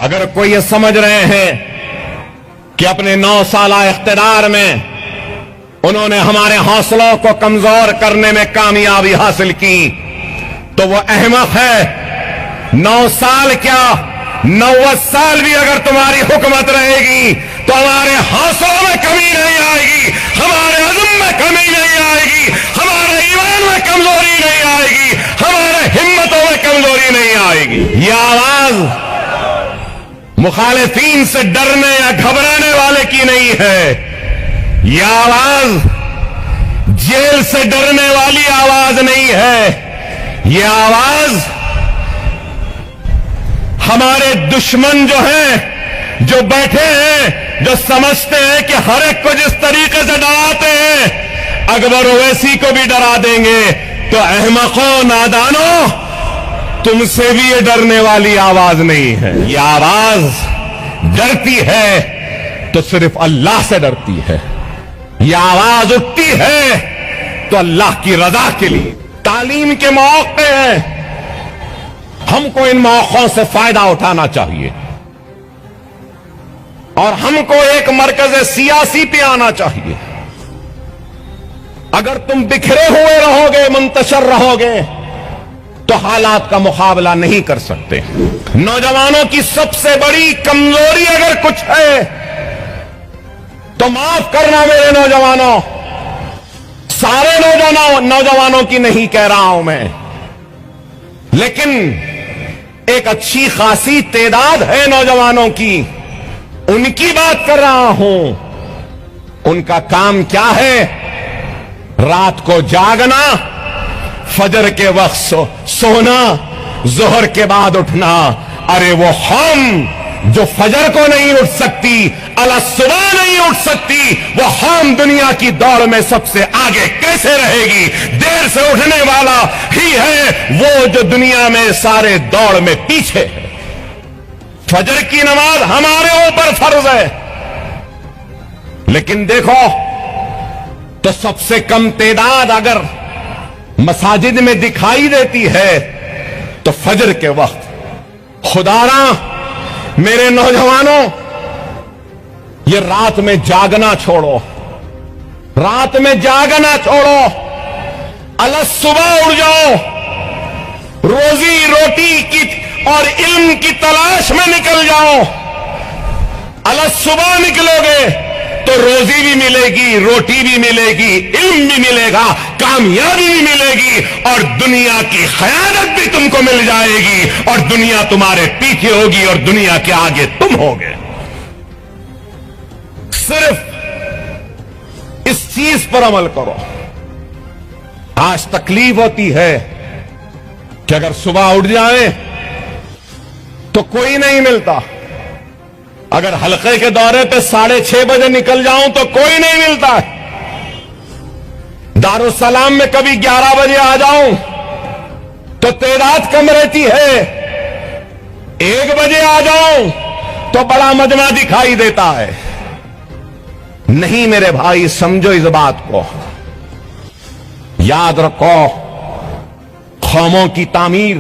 اگر کوئی یہ سمجھ رہے ہیں کہ اپنے 9 سالہ اقتدار میں انہوں نے ہمارے حوصلوں کو کمزور کرنے میں کامیابی حاصل کی تو وہ احمق ہے۔ 9 سال کیا 90 سال بھی اگر تمہاری حکومت رہے گی تو ہمارے حوصلوں میں کمی نہیں آئے گی، ہمارے عزم میں کمی نہیں آئے گی، ہمارے ایمان میں کمزوری نہیں آئے گی، ہمارے ہمتوں میں کمزوری نہیں آئے گی۔ یہ آواز مخالفین سے ڈرنے یا گھبرانے والے کی نہیں ہے، یہ آواز جیل سے ڈرنے والی آواز نہیں ہے، یہ آواز ہمارے دشمن جو ہیں، جو بیٹھے ہیں، جو سمجھتے ہیں کہ ہر ایک کو جس طریقے سے ڈراتے ہیں اکبر اویسی کو بھی ڈرا دیں گے، تو احمقوں، نادانوں، تم سے بھی یہ ڈرنے والی آواز نہیں ہے۔ یہ آواز ڈرتی ہے تو صرف اللہ سے ڈرتی ہے، یہ آواز اٹھتی ہے تو اللہ کی رضا کے لیے۔ تعلیم کے مواقع ہیں، ہم کو ان مواقعوں سے فائدہ اٹھانا چاہیے اور ہم کو ایک مرکز سیاسی پہ آنا چاہیے۔ اگر تم بکھرے ہوئے رہو گے، منتشر رہو گے تو حالات کا مقابلہ نہیں کر سکتے۔ نوجوانوں کی سب سے بڑی کمزوری اگر کچھ ہے تو معاف کرنا میرے نوجوانوں، سارے نوجوانوں کی نہیں کہہ رہا ہوں میں، لیکن ایک اچھی خاصی تعداد ہے نوجوانوں کی، ان کی بات کر رہا ہوں۔ ان کا کام کیا ہے؟ رات کو جاگنا، فجر کے وقت سونا، ظہر کے بعد اٹھنا۔ ارے وہ قوم جو فجر کو نہیں اٹھ سکتی، صبح نہیں اٹھ سکتی، وہ قوم دنیا کی دوڑ میں سب سے آگے کیسے رہے گی؟ دیر سے اٹھنے والا ہی ہے وہ جو دنیا میں سارے دوڑ میں پیچھے ہے۔ فجر کی نماز ہمارے اوپر فرض ہے، لیکن دیکھو تو سب سے کم تعداد اگر مساجد میں دکھائی دیتی ہے تو فجر کے وقت۔ خداراں میرے نوجوانوں، یہ رات میں جاگنا چھوڑو، رات میں جاگنا چھوڑو، صبح اٹھ جاؤ، روزی روٹی کی اور علم کی تلاش میں نکل جاؤ۔ صبح نکلو گے تو روزی بھی ملے گی، روٹی بھی ملے گی، علم بھی ملے گا، کامیابی بھی ملے گی، اور دنیا کی خیانت بھی تم کو مل جائے گی، اور دنیا تمہارے پیچھے ہوگی اور دنیا کے آگے تم ہوگے۔ صرف اس چیز پر عمل کرو۔ آج تکلیف ہوتی ہے کہ اگر صبح اٹھ جائیں تو کوئی نہیں ملتا، اگر حلقے کے دورے پہ 6:30 بجے نکل جاؤں تو کوئی نہیں ملتا ہے، دارالسلام میں کبھی 11 بجے آ جاؤں تو تعداد کم رہتی ہے، 1 بجے آ جاؤں تو بڑا مجمع دکھائی دیتا ہے۔ نہیں میرے بھائی، سمجھو اس بات کو، یاد رکھو، قوموں کی تعمیر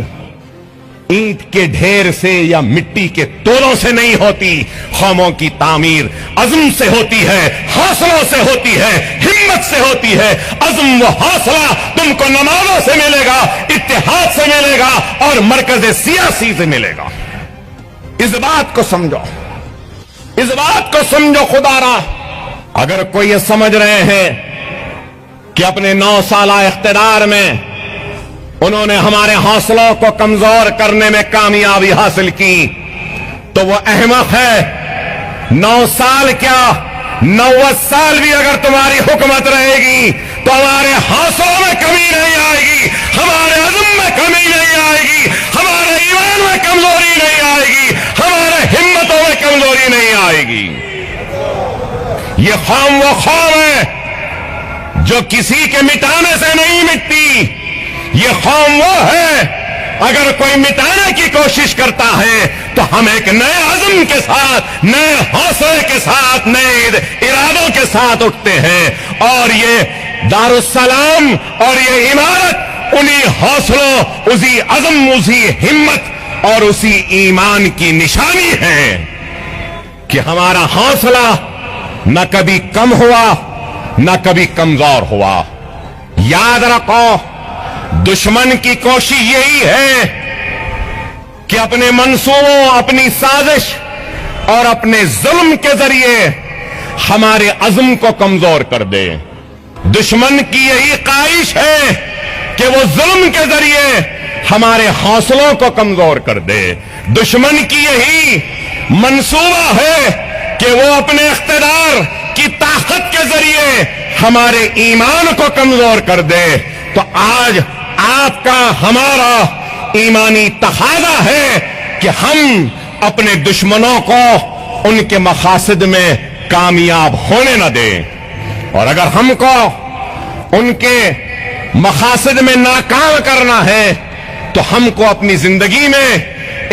اینٹ کے ڈھیر سے یا مٹی کے تولوں سے نہیں ہوتی، قوموں کی تعمیر عزم سے ہوتی ہے، حوصلوں سے ہوتی ہے، ہمت سے ہوتی ہے۔ عزم و حوصلہ تم کو نمازوں سے ملے گا، اتحاد سے ملے گا، اور مرکز سیاسی سے ملے گا۔ اس بات کو سمجھو، اس بات کو سمجھو۔ خدارا اگر کوئی یہ سمجھ رہے ہیں کہ اپنے 9 سالہ اقتدار میں انہوں نے ہمارے حوصلوں کو کمزور کرنے میں کامیابی حاصل کی تو وہ احمق ہے۔ 9 سال کیا 90 سال بھی اگر تمہاری حکومت رہے گی تو ہمارے حوصلوں میں کمی نہیں آئے گی، ہمارے عزم میں کمی نہیں آئے گی، ہمارے ایمان میں کمزوری نہیں آئے گی، ہمارے ہمتوں میں کمزوری نہیں آئے گی۔ یہ قوم وہ قوم ہے جو کسی کے مٹانے سے نہیں مٹتی، یہ قوم وہ ہے اگر کوئی مٹانے کی کوشش کرتا ہے تو ہم ایک نئے عزم کے ساتھ، نئے حوصلے کے ساتھ، نئے ارادوں کے ساتھ اٹھتے ہیں، اور یہ دارالسلام اور یہ عمارت انہی حوصلوں، اسی عزم، اسی ہمت اور اسی ایمان کی نشانی ہے کہ ہمارا حوصلہ نہ کبھی کم ہوا نہ کبھی کمزور ہوا۔ یاد رکھو، دشمن کی کوشش یہی ہے کہ اپنے منصوبوں، اپنی سازش اور اپنے ظلم کے ذریعے ہمارے عزم کو کمزور کر دے۔ دشمن کی یہی خواہش ہے کہ وہ ظلم کے ذریعے ہمارے حوصلوں کو کمزور کر دے۔ دشمن کی یہی منصوبہ ہے کہ وہ اپنے اقتدار کی طاقت کے ذریعے ہمارے ایمان کو کمزور کر دے۔ تو آج آپ کا ہمارا ایمانی تقاضا ہے کہ ہم اپنے دشمنوں کو ان کے مقاصد میں کامیاب ہونے نہ دیں، اور اگر ہم کو ان کے مقاصد میں ناکام کرنا ہے تو ہم کو اپنی زندگی میں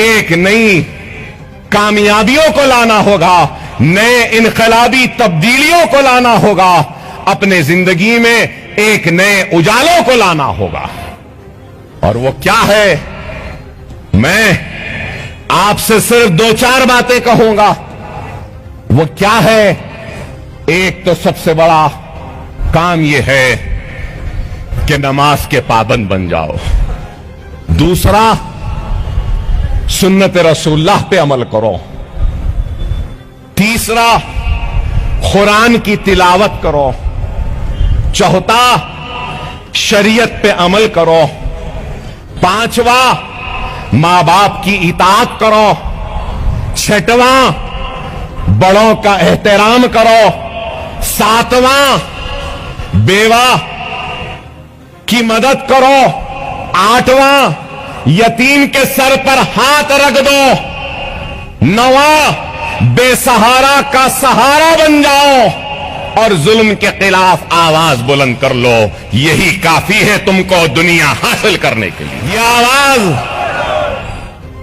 ایک نئی کامیابیوں کو لانا ہوگا، نئے انقلابی تبدیلیوں کو لانا ہوگا، اپنے زندگی میں ایک نئے اجالوں کو لانا ہوگا۔ اور وہ کیا ہے؟ میں آپ سے صرف دو چار باتیں کہوں گا۔ وہ کیا ہے؟ ایک تو سب سے بڑا کام یہ ہے کہ نماز کے پابند بن جاؤ۔ دوسرا، سنت رسول اللہ پہ عمل کرو۔ تیسرا، قرآن کی تلاوت کرو۔ چوتھا، شریعت پہ عمل کرو۔ پانچواں، ماں باپ کی اطاعت کرو۔ چھٹواں، بڑوں کا احترام کرو۔ ساتواں، بیوہ کی مدد کرو۔ آٹھواں، یتیم کے سر پر ہاتھ رکھ دو۔ نواں، بے سہارا کا سہارا بن جاؤ اور ظلم کے خلاف آواز بلند کر لو۔ یہی کافی ہے تم کو دنیا حاصل کرنے کے لیے۔ یہ آواز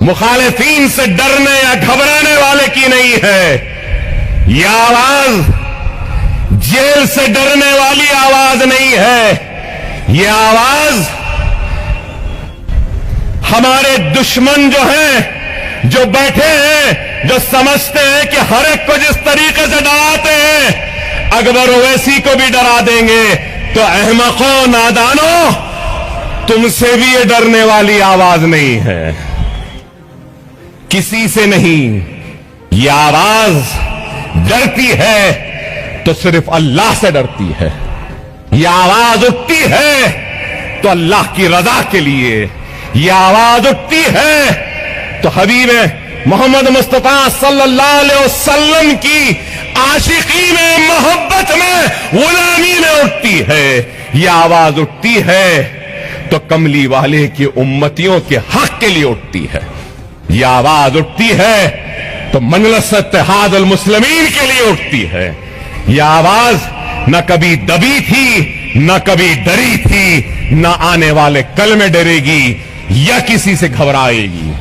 مخالفین سے ڈرنے یا گھبرانے والے کی نہیں ہے، یہ آواز جیل سے ڈرنے والی آواز نہیں ہے، یہ آواز ہمارے دشمن جو ہیں، جو بیٹھے ہیں، جو سمجھتے ہیں کہ ہر ایک کو جس طریقے سے ڈراتے ہیں اکبر اویسی کو بھی ڈرا دیں گے، تو احمقوں، نادانوں، تم سے بھی یہ ڈرنے والی آواز نہیں ہے، کسی سے نہیں۔ یہ آواز ڈرتی ہے تو صرف اللہ سے ڈرتی ہے، یہ آواز اٹھتی ہے تو اللہ کی رضا کے لیے، یہ آواز اٹھتی ہے تو حبیب محمد مصطفیٰ صلی اللہ علیہ وسلم کی عاشقی میں، محبت میں، غلامی میں اٹھتی ہے، یہ آواز اٹھتی ہے تو کملی والے کی امتیوں کے حق کے لیے اٹھتی ہے، یہ آواز اٹھتی ہے تو مجلس اتحاد المسلمین کے لیے اٹھتی ہے۔ یہ آواز نہ کبھی دبی تھی، نہ کبھی ڈری تھی، نہ آنے والے کل میں ڈرے گی یا کسی سے گھبرائے گی۔